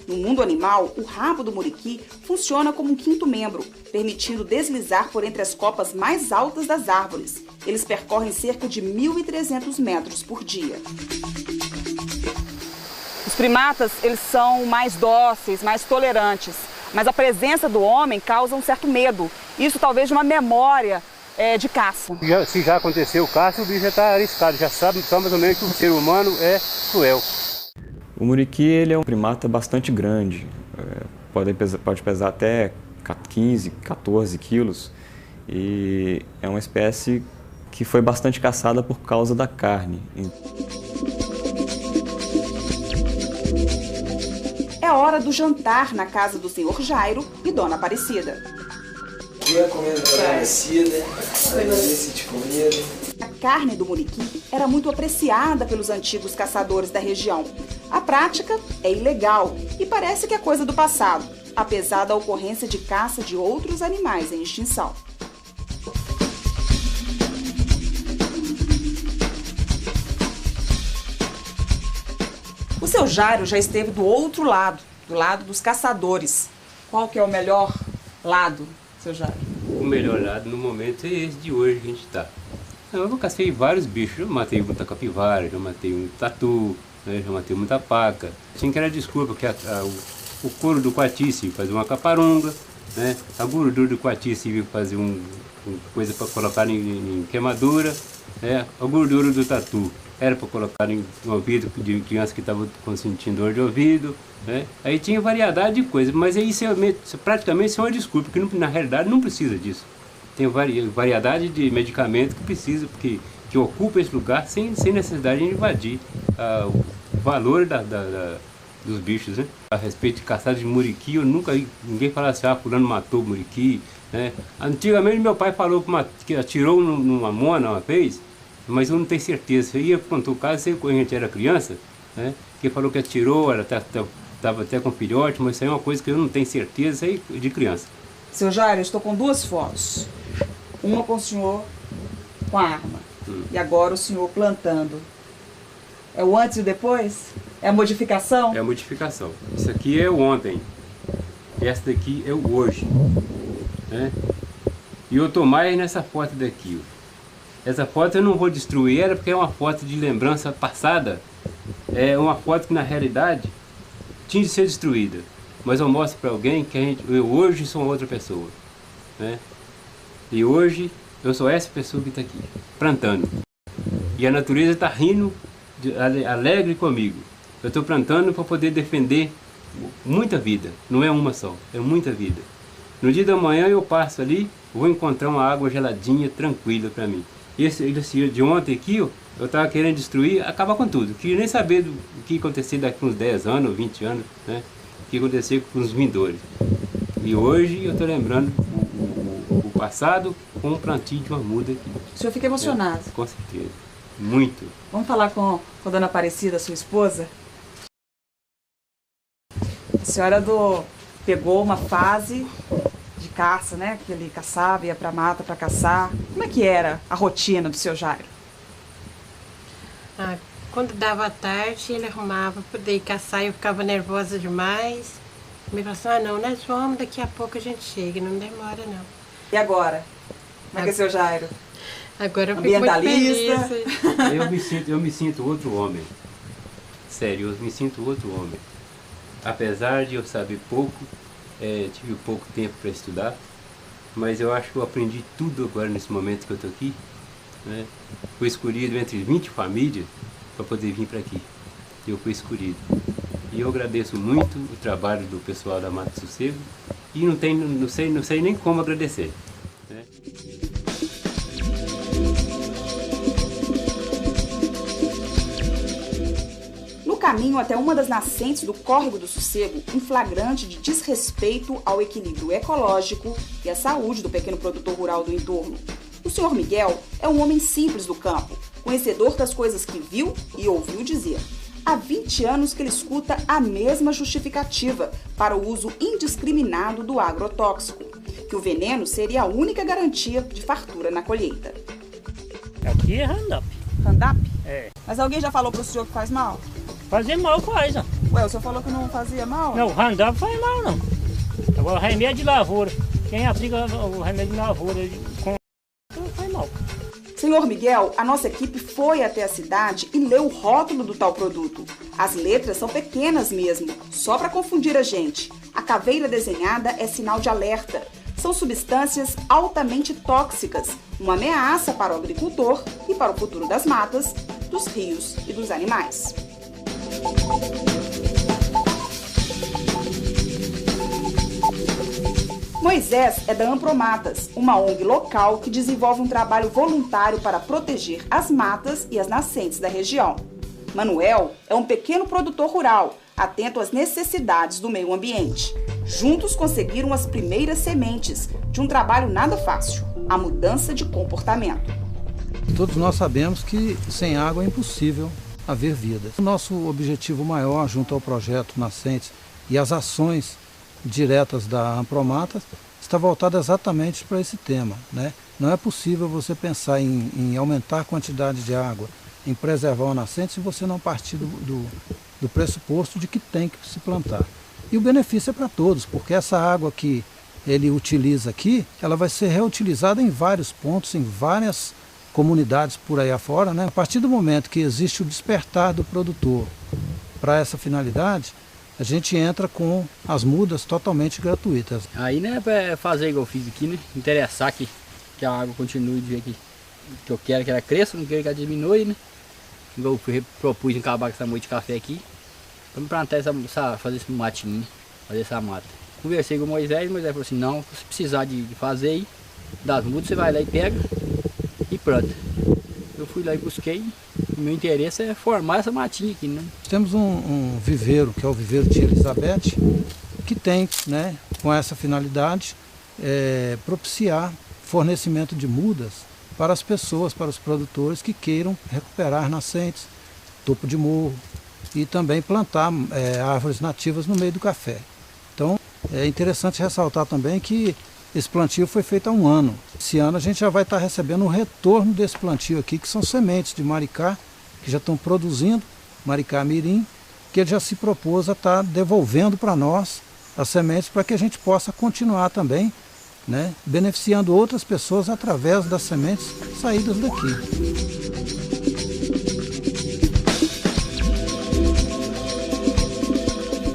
S1: No mundo animal, o rabo do muriqui funciona como um quinto membro, permitindo deslizar por entre as copas mais altas das árvores. Eles percorrem cerca de 1.300 metros por dia.
S12: Os primatas, eles são mais dóceis, mais tolerantes, mas a presença do homem causa um certo medo. Isso talvez de uma memória de caça.
S6: Se já aconteceu o caça, o bicho já está arriscado, já sabe mais ou menos que o ser humano é cruel.
S3: O muriqui ele é um primata bastante grande, pode pesar até 15, 14 quilos e é uma espécie que foi bastante caçada por causa da carne.
S1: É hora do jantar na casa do senhor Jairo e dona Aparecida.
S7: Ia comendo Dona Aparecida, agradecer de comida.
S1: A carne do muriqui era muito apreciada pelos antigos caçadores da região. A prática é ilegal e parece que é coisa do passado, apesar da ocorrência de caça de outros animais em extinção. O seu Jairo já esteve do outro lado, do lado dos caçadores. Qual que é o melhor lado, seu Jairo?
S6: O melhor lado no momento é esse de hoje que a gente está. Eu cacei vários bichos, eu matei muita capivara, já matei um tatu, já matei muita paca. Assim que era desculpa, porque o couro do coati serviu fazer uma caparunga, né? A gordura do coati serviu fazer uma coisa para colocar em queimadura, né? A gordura do tatu era para colocar em ouvido de criança que estava sentindo dor de ouvido, né? Aí tinha variedade de coisas, mas isso praticamente é uma desculpa, porque na realidade não precisa disso. Tem variedade de medicamentos que precisa, que ocupa esse lugar sem necessidade de invadir o valor dos bichos, né? A respeito de caçada de muriqui, eu nunca vi ninguém falar assim, fulano matou o muriqui, né? Antigamente meu pai falou que atirou numa mona uma vez, mas eu não tenho certeza. Aí ele contou o caso, quando a gente era criança, né? Que falou que atirou, ela estava até com filhote, mas isso aí é uma coisa que eu não tenho certeza, aí de criança.
S12: Seu Jairo, eu estou com duas fotos. Uma com o senhor com a arma. E agora o senhor plantando. É o antes e o depois? É a modificação?
S6: É a modificação. Isso aqui é o ontem. Essa daqui é o hoje. Né? E eu estou mais nessa foto daqui. Essa foto eu não vou destruir ela porque é uma foto de lembrança passada. É uma foto que na realidade tinha de ser destruída. Mas eu mostro para alguém que eu hoje sou outra pessoa. Né? E hoje eu sou essa pessoa que está aqui, plantando. E a natureza está rindo, alegre comigo. Eu estou plantando para poder defender muita vida. Não é uma só, é muita vida. No dia da manhã eu passo ali, vou encontrar uma água geladinha, tranquila para mim. E esse de ontem aqui, eu estava querendo destruir, acabar com tudo. Queria nem saber do que ia acontecer daqui uns 10 anos ou 20 anos, né? O que ia acontecer com os vindores. E hoje eu estou lembrando o passado com um plantio de uma muda aqui.
S12: O senhor fica emocionado?
S6: Com certeza. Muito.
S12: Vamos falar com a dona Aparecida, sua esposa? A senhora pegou uma fase de caça, né? Que ele caçava, ia pra mata pra caçar. Como é que era a rotina do seu Jairo?
S8: Quando dava tarde, ele arrumava para poder ir caçar, eu ficava nervosa demais. Me falava assim, não, nós vamos, daqui a pouco a gente chega, não demora não.
S12: E agora? Como é que é seu Jairo?
S8: Agora eu fico muito feliz.
S6: Eu me sinto outro homem. Sério, eu me sinto outro homem. Apesar de eu saber pouco, tive pouco tempo para estudar, mas eu acho que eu aprendi tudo agora nesse momento que eu estou aqui. Né? Fui escolhido entre 20 famílias para poder vir para aqui. Eu fui escolhido. E eu agradeço muito o trabalho do pessoal da Mata Sossego e não sei nem como agradecer. Né?
S1: caminho até uma das nascentes do Córrego do Sossego, um flagrante de desrespeito ao equilíbrio ecológico e à saúde do pequeno produtor rural do entorno. O senhor Miguel é um homem simples do campo, conhecedor das coisas que viu e ouviu dizer. Há 20 anos que ele escuta a mesma justificativa para o uso indiscriminado do agrotóxico, que o veneno seria a única garantia de fartura na colheita.
S9: Aqui é Roundup.
S12: Roundup?
S9: É.
S12: Mas alguém já falou pro senhor que faz mal?
S9: Fazer mal faz, ó.
S12: Ué, o senhor falou que não fazia mal?
S9: Não, o Roundup faz mal, não. Agora, o remédio de lavoura. Quem aplica o remédio de lavoura com não faz mal.
S1: Senhor Miguel, a nossa equipe foi até a cidade e leu o rótulo do tal produto. As letras são pequenas mesmo, só para confundir a gente. A caveira desenhada é sinal de alerta. São substâncias altamente tóxicas, uma ameaça para o agricultor e para o futuro das matas, dos rios e dos animais. Moisés é da Ampromatas, uma ONG local que desenvolve um trabalho voluntário para proteger as matas e as nascentes da região. Manuel é um pequeno produtor rural, atento às necessidades do meio ambiente. Juntos conseguiram as primeiras sementes de um trabalho nada fácil, a mudança de comportamento.
S10: Todos nós sabemos que sem água é impossível haver vida. O nosso objetivo maior junto ao projeto Nascentes e as ações diretas da Ampromatas está voltada exatamente para esse tema, né? Não é possível você pensar em aumentar a quantidade de água, em preservar o nascente, se você não partir do pressuposto de que tem que se plantar. E o benefício é para todos, porque essa água que ele utiliza aqui, ela vai ser reutilizada em vários pontos, em várias comunidades por aí afora, né? A partir do momento que existe o despertar do produtor para essa finalidade, a gente entra com as mudas totalmente gratuitas.
S17: Aí não é para fazer igual eu fiz aqui, né? Interessar que a água continue do jeito que eu quero que ela cresça, não quero que ela diminua, né? Igual eu propus em acabar com essa moita de café aqui, para me plantar fazer esse matinho, fazer essa mata. Conversei com o Moisés falou assim, não, se precisar de fazer aí, das mudas você vai lá e pega e planta. Eu fui lá e busquei, o meu interesse é formar essa matinha aqui, né?
S10: Temos um viveiro, que é o viveiro Tia Elizabeth, que tem, né, com essa finalidade, propiciar fornecimento de mudas para as pessoas, para os produtores que queiram recuperar nascentes, topo de morro e também plantar árvores nativas no meio do café. Então é interessante ressaltar também que esse plantio foi feito há 1 ano. Esse ano a gente já vai estar recebendo o retorno desse plantio aqui, que são sementes de maricá, que já estão produzindo, maricá mirim, que ele já se propôs a estar devolvendo para nós as sementes para que a gente possa continuar também, né, beneficiando outras pessoas através das sementes saídas daqui.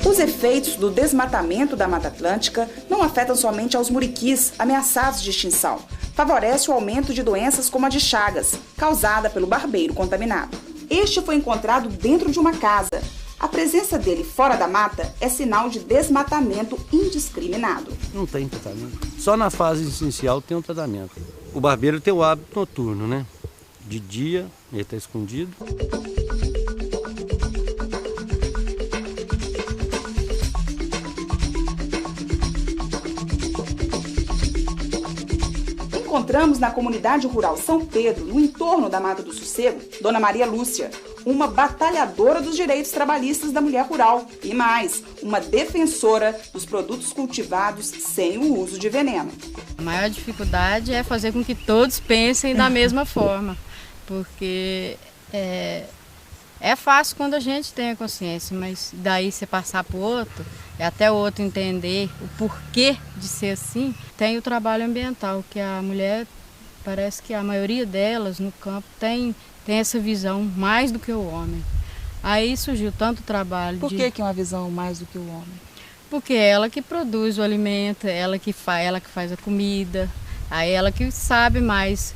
S1: Os efeitos do desmatamento da Mata Atlântica não afetam somente aos muriquis ameaçados de extinção. Favorece o aumento de doenças como a de Chagas, causada pelo barbeiro contaminado. Este foi encontrado dentro de uma casa. A presença dele fora da mata é sinal de desmatamento indiscriminado.
S11: Não tem tratamento. Só na fase inicial tem um tratamento. O barbeiro tem o hábito noturno, né? De dia, ele está escondido.
S1: Encontramos na comunidade rural São Pedro, no entorno da Mata do Sossego, Dona Maria Lúcia, uma batalhadora dos direitos trabalhistas da mulher rural e mais, uma defensora dos produtos cultivados sem o uso de veneno.
S13: A maior dificuldade é fazer com que todos pensem da mesma forma, porque é fácil quando a gente tem a consciência, mas daí você passar para o outro, até o outro entender o porquê de ser assim. Tem o trabalho ambiental, que a mulher, parece que a maioria delas no campo tem essa visão mais do que o homem. Aí surgiu tanto trabalho.
S12: Por que é uma visão mais do que o homem?
S13: Porque é ela que produz o alimento, ela que faz a comida, aí ela que sabe mais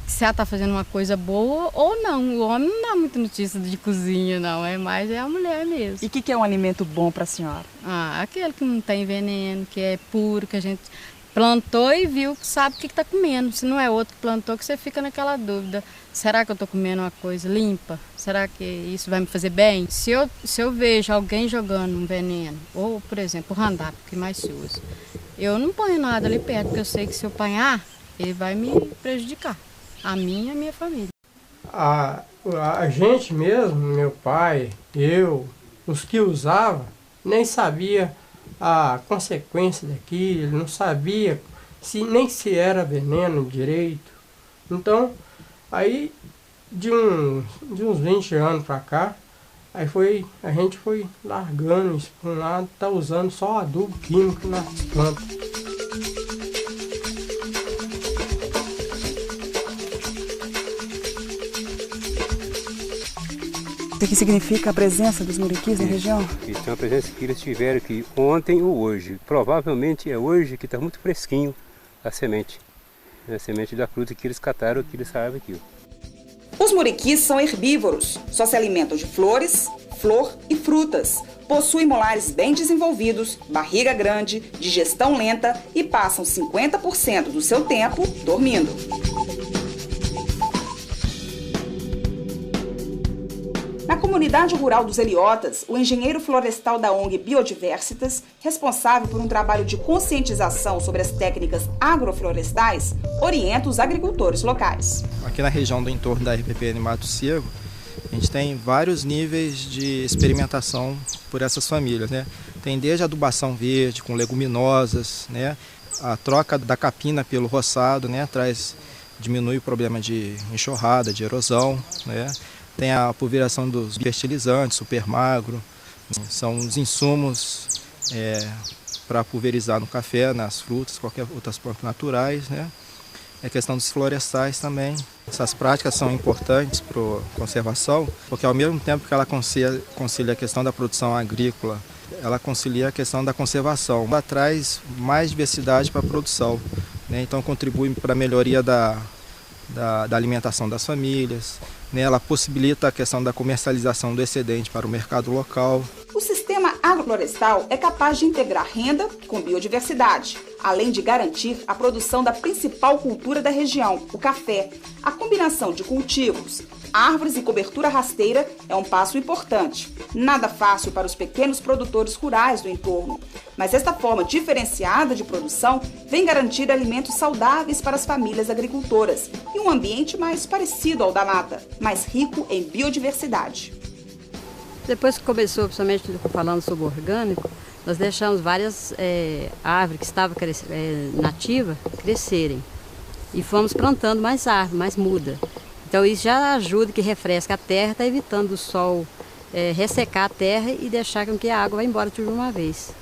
S13: se ela está fazendo uma coisa boa ou não. O homem não dá muita notícia de cozinha, não, mais é a mulher mesmo.
S12: E o que é um alimento bom para a senhora?
S13: Aquele que não tem veneno, que é puro, que a gente plantou e viu que sabe o que está comendo. Se não é outro que plantou, que você fica naquela dúvida. Será que eu estou comendo uma coisa limpa? Será que isso vai me fazer bem? Se eu vejo alguém jogando um veneno, ou, por exemplo, o Roundup, que mais se usa, eu não ponho nada ali perto, porque eu sei que se eu apanhar, ele vai me prejudicar. A mim e a minha família.
S14: A gente mesmo, meu pai, eu, os que usavam, nem sabia a consequência daquilo, não sabia nem se era veneno direito. Então, aí de uns 20 anos para cá, a gente foi largando isso para um lado, tá usando só adubo químico nas plantas.
S1: O que significa a presença dos muriquis na região?
S6: Então a presença que eles tiveram aqui ontem ou hoje. Provavelmente é hoje que está muito fresquinho a semente. A semente da fruta que eles cataram aqui dessa árvore aqui.
S1: Os muriquis são herbívoros, só se alimentam de flores, flor e frutas. Possuem molares bem desenvolvidos, barriga grande, digestão lenta e passam 50% do seu tempo dormindo. Na comunidade rural dos Heliotas, o engenheiro florestal da ONG Biodiversitas, responsável por um trabalho de conscientização sobre as técnicas agroflorestais, orienta os agricultores locais.
S15: Aqui na região do entorno da RPPN Mato Seco, a gente tem vários níveis de experimentação por essas famílias, né? Tem desde a adubação verde com leguminosas, né? A troca da capina pelo roçado, né? Diminui o problema de enxurrada, de erosão, né? Tem a pulverização dos fertilizantes, super magro, são os insumos para pulverizar no café, nas frutas, qualquer outras plantas naturais, né? A questão dos florestais também. Essas práticas são importantes para a conservação, porque ao mesmo tempo que ela concilia a questão da produção agrícola, ela concilia a questão da conservação. Ela traz mais diversidade para a produção, né? Então contribui para a melhoria da alimentação das famílias, né? Ela possibilita a questão da comercialização do excedente para o mercado local.
S1: O sistema agroflorestal é capaz de integrar renda com biodiversidade, além de garantir a produção da principal cultura da região, o café. A combinação de cultivos, árvores e cobertura rasteira é um passo importante. Nada fácil para os pequenos produtores rurais do entorno. Mas esta forma diferenciada de produção vem garantir alimentos saudáveis para as famílias agricultoras e um ambiente mais parecido ao da mata, mais rico em biodiversidade.
S16: Depois que começou, principalmente falando sobre o orgânico, nós deixamos várias árvores que estavam nativas crescerem. E fomos plantando mais árvores, mais muda. Então isso já ajuda, que refresca a terra, está evitando o sol ressecar a terra e deixar com que a água vá embora de uma vez.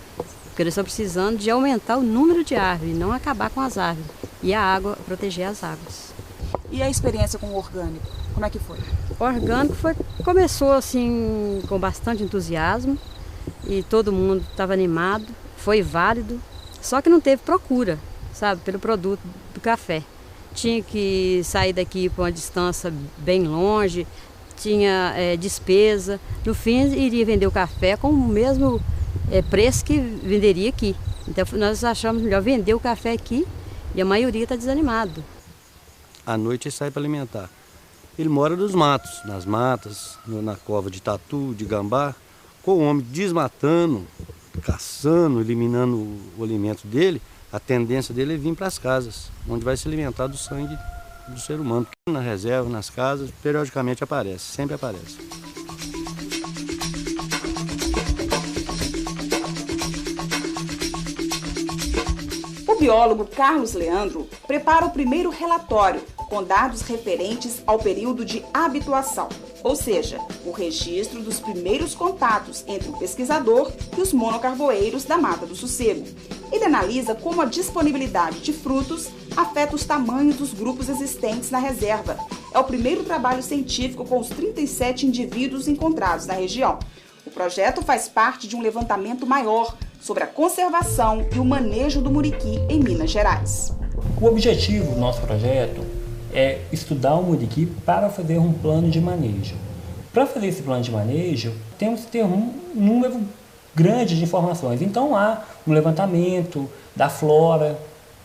S16: Porque eles estão precisando de aumentar o número de árvores, não acabar com as árvores. E a água, proteger as águas.
S1: E a experiência com o orgânico, como é que foi?
S16: O orgânico começou assim com bastante entusiasmo e todo mundo estava animado, foi válido, só que não teve procura, sabe, pelo produto do café. Tinha que sair daqui para uma distância bem longe, tinha despesa. No fim, iria vender o café com o mesmo preço que venderia aqui. Então nós achamos melhor vender o café aqui e a maioria está desanimado.
S11: À noite ele sai para alimentar. Ele mora nos matos, nas matas, na cova de tatu, de gambá, com o homem desmatando, caçando, eliminando o alimento dele. A tendência dele é vir para as casas, onde vai se alimentar do sangue do ser humano. Na reserva, nas casas, periodicamente aparece, sempre aparece.
S1: O biólogo Carlos Leandro prepara o primeiro relatório com dados referentes ao período de habituação, ou seja, o registro dos primeiros contatos entre o pesquisador e os monocarvoeiros da Mata do Sossego. Ele analisa como a disponibilidade de frutos afeta os tamanhos dos grupos existentes na reserva. É o primeiro trabalho científico com os 37 indivíduos encontrados na região. O projeto faz parte de um levantamento maior sobre a conservação e o manejo do muriqui em Minas Gerais.
S5: O objetivo do nosso projeto é estudar o muriqui para fazer um plano de manejo. Para fazer esse plano de manejo, temos que ter um número grande de informações. Então há um levantamento da flora,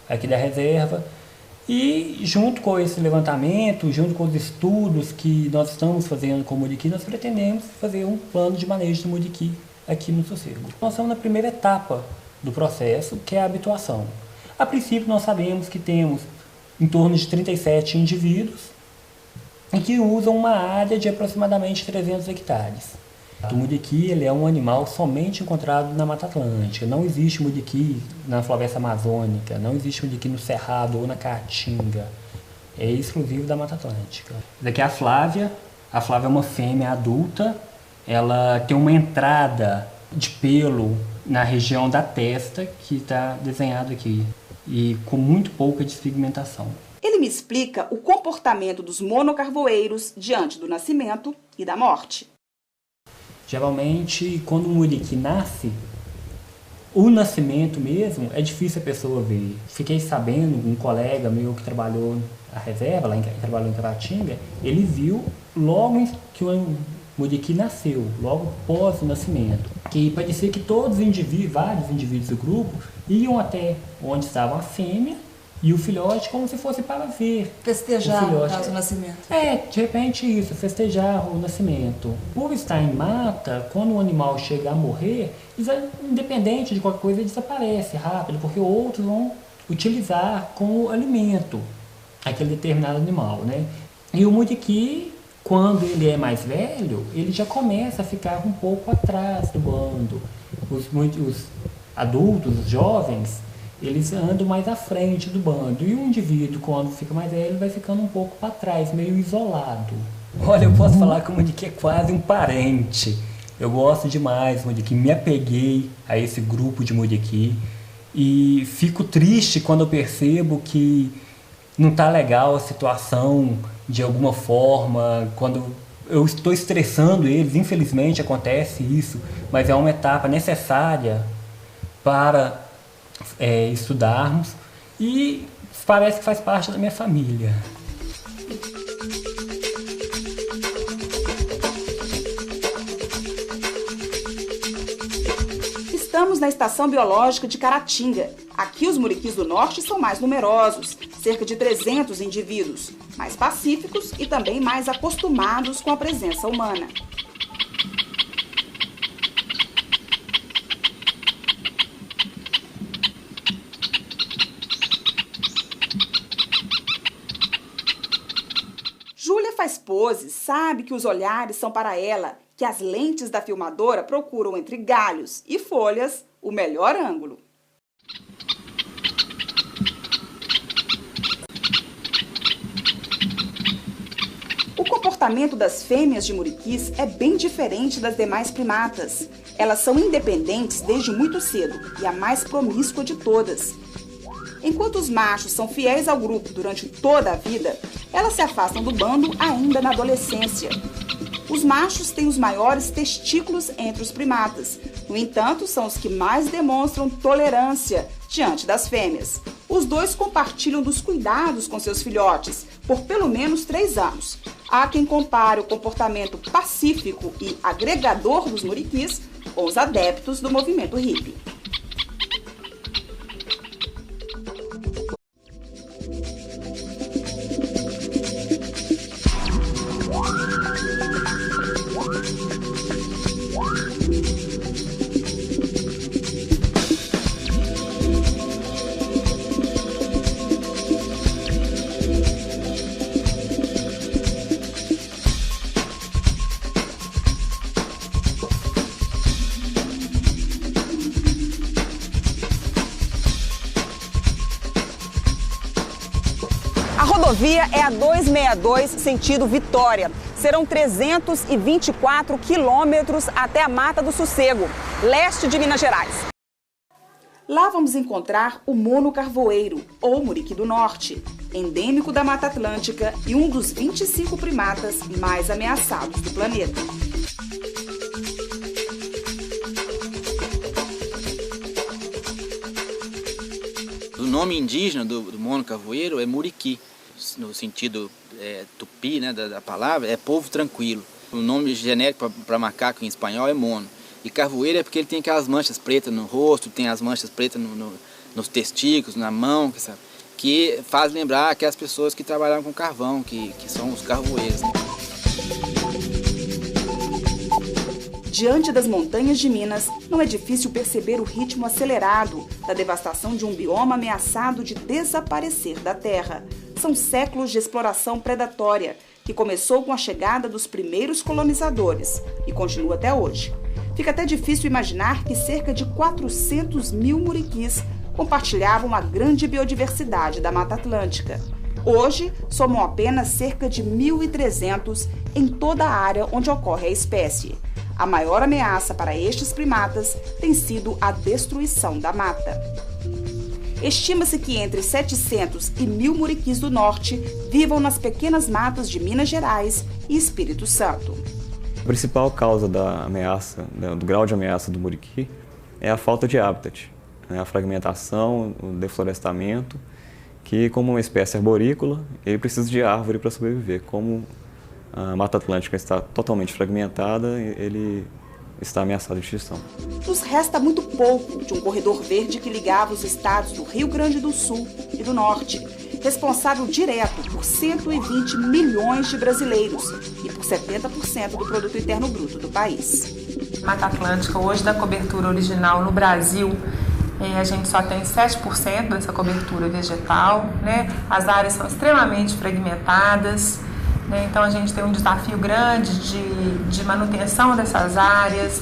S5: aqui da reserva. E junto com esse levantamento, junto com os estudos que nós estamos fazendo com o muriqui, nós pretendemos fazer um plano de manejo do muriqui aqui no Sossego. Nós estamos na primeira etapa do processo, que é a habituação. A princípio, nós sabemos que temos em torno de 37 indivíduos e que usam uma área de aproximadamente 300 hectares. O muriqui ele é um animal somente encontrado na Mata Atlântica. Não existe muriqui na floresta amazônica, não existe muriqui no Cerrado ou na Caatinga. É exclusivo da Mata Atlântica. Daqui é a Flávia. A Flávia é uma fêmea adulta. Ela tem uma entrada de pelo na região da testa, que está desenhado aqui, e com muito pouca despigmentação.
S1: Ele me explica o comportamento dos monocarvoeiros diante do nascimento e da morte.
S5: Geralmente, quando o muriqui nasce, o nascimento mesmo é difícil a pessoa ver. Fiquei sabendo, um colega meu que trabalhou na reserva, trabalhou em Caratinga, ele viu logo que o muriqui nasceu, logo após o nascimento. Que parecia que todos os indivíduos, vários indivíduos do grupo, iam até onde estava a fêmea e o filhote como se fosse para ver.
S12: Festejar
S5: o filhote.
S12: No caso, o nascimento.
S5: De repente isso, festejar o nascimento. Por estar em mata, quando o animal chega a morrer, independente de qualquer coisa, ele desaparece rápido, porque outros vão utilizar como alimento aquele determinado animal, né? E o muriqui, quando ele é mais velho, ele já começa a ficar um pouco atrás do bando. Os adultos, os jovens, eles andam mais à frente do bando. E o indivíduo, quando fica mais velho, vai ficando um pouco para trás, meio isolado. Olha, eu posso falar que o muriqui é quase um parente. Eu gosto demais do muriqui, me apeguei a esse grupo de muriqui. E fico triste quando eu percebo que não está legal a situação de alguma forma, quando eu estou estressando eles, infelizmente acontece isso, mas é uma etapa necessária para estudarmos e parece que faz parte da minha família.
S1: Estamos na Estação Biológica de Caratinga. Aqui os muriquis do norte são mais numerosos, cerca de 300 indivíduos, mais pacíficos e também mais acostumados com a presença humana. Júlia faz poses, sabe que os olhares são para ela, que as lentes da filmadora procuram entre galhos e folhas o melhor ângulo. O comportamento das fêmeas de muriquis é bem diferente das demais primatas. Elas são independentes desde muito cedo e a mais promíscua de todas. Enquanto os machos são fiéis ao grupo durante toda a vida, elas se afastam do bando ainda na adolescência. Os machos têm os maiores testículos entre os primatas. No entanto, são os que mais demonstram tolerância diante das fêmeas. Os dois compartilham dos cuidados com seus filhotes por pelo menos 3 anos. Há quem compare o comportamento pacífico e agregador dos muriquis com os adeptos do movimento hippie.
S12: A rodovia é a 262, sentido Vitória. Serão 324 quilômetros até a Mata do Sossego, leste de Minas Gerais.
S1: Lá vamos encontrar o monocarvoeiro, ou muriqui do norte, endêmico da Mata Atlântica e um dos 25 primatas mais ameaçados do planeta.
S2: O nome indígena do monocarvoeiro é muriqui, no sentido tupi, né, da palavra, é povo tranquilo. O nome genérico para macaco em espanhol é mono. E carvoeiro é porque ele tem aquelas manchas pretas no rosto, tem as manchas pretas nos testículos, na mão, que faz lembrar aquelas pessoas que trabalharam com carvão, que são os carvoeiros.
S1: Diante das montanhas de Minas, não é difícil perceber o ritmo acelerado da devastação de um bioma ameaçado de desaparecer da Terra. São séculos de exploração predatória, que começou com a chegada dos primeiros colonizadores e continua até hoje. Fica até difícil imaginar que cerca de 400 mil muriquis compartilhavam a grande biodiversidade da Mata Atlântica. Hoje, somam apenas cerca de 1.300 em toda a área onde ocorre a espécie. A maior ameaça para estes primatas tem sido a destruição da mata. Estima-se que entre 700 e 1.000 muriquis do norte vivam nas pequenas matas de Minas Gerais e Espírito Santo.
S3: A principal causa da ameaça, do grau de ameaça do muriqui, é a falta de hábitat, a fragmentação, o deflorestamento, que como uma espécie arborícola, ele precisa de árvore para sobreviver. Como a Mata Atlântica está totalmente fragmentada, ele está ameaçado de extinção.
S1: Nos resta muito pouco de um corredor verde que ligava os estados do Rio Grande do Sul e do Norte, responsável direto por 120 milhões de brasileiros e por 70% do produto interno bruto do país.
S4: Mata Atlântica hoje da cobertura original no Brasil, a gente só tem 7% dessa cobertura vegetal, né? As áreas são extremamente fragmentadas, né? Então a gente tem um desafio grande de manutenção dessas áreas.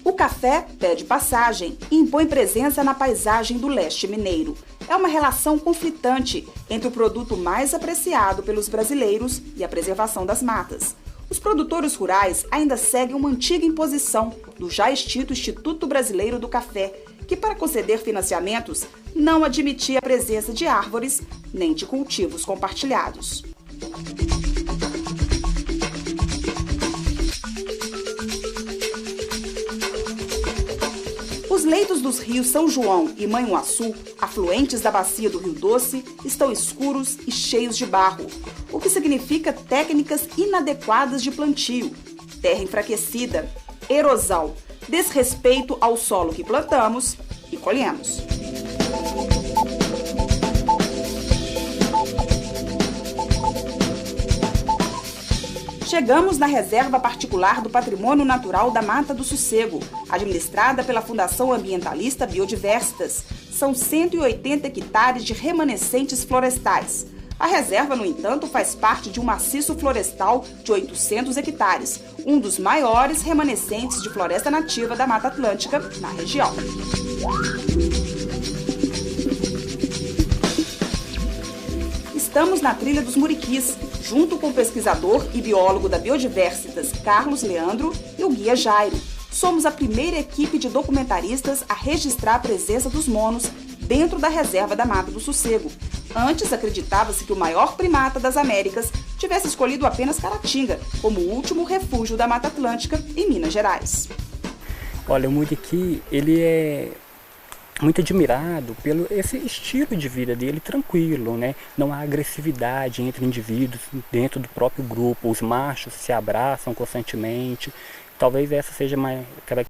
S1: O café pede passagem e impõe presença na paisagem do leste mineiro. É uma relação conflitante entre o produto mais apreciado pelos brasileiros e a preservação das matas. Os produtores rurais ainda seguem uma antiga imposição do já extinto Instituto Brasileiro do Café, que para conceder financiamentos não admitia a presença de árvores nem de cultivos compartilhados. Os leitos dos rios São João e Manhuaçu, afluentes da bacia do Rio Doce, estão escuros e cheios de barro, o que significa técnicas inadequadas de plantio, terra enfraquecida, erosão, desrespeito ao solo que plantamos e colhemos. Chegamos na Reserva Particular do Patrimônio Natural da Mata do Sossego, administrada pela Fundação Ambientalista Biodiversitas. São 180 hectares de remanescentes florestais. A reserva, no entanto, faz parte de um maciço florestal de 800 hectares, um dos maiores remanescentes de floresta nativa da Mata Atlântica na região. Estamos na Trilha dos Muriquis, junto com o pesquisador e biólogo da Biodiversitas Carlos Leandro e o guia Jairo. Somos a primeira equipe de documentaristas a registrar a presença dos monos dentro da reserva da Mata do Sossego. Antes, acreditava-se que o maior primata das Américas tivesse escolhido apenas Caratinga como o último refúgio da Mata Atlântica em Minas Gerais.
S5: Olha, o muriqui, ele é muito admirado pelo esse estilo de vida dele tranquilo, né? Não há agressividade entre indivíduos dentro do próprio grupo, os machos se abraçam constantemente. Talvez essa seja uma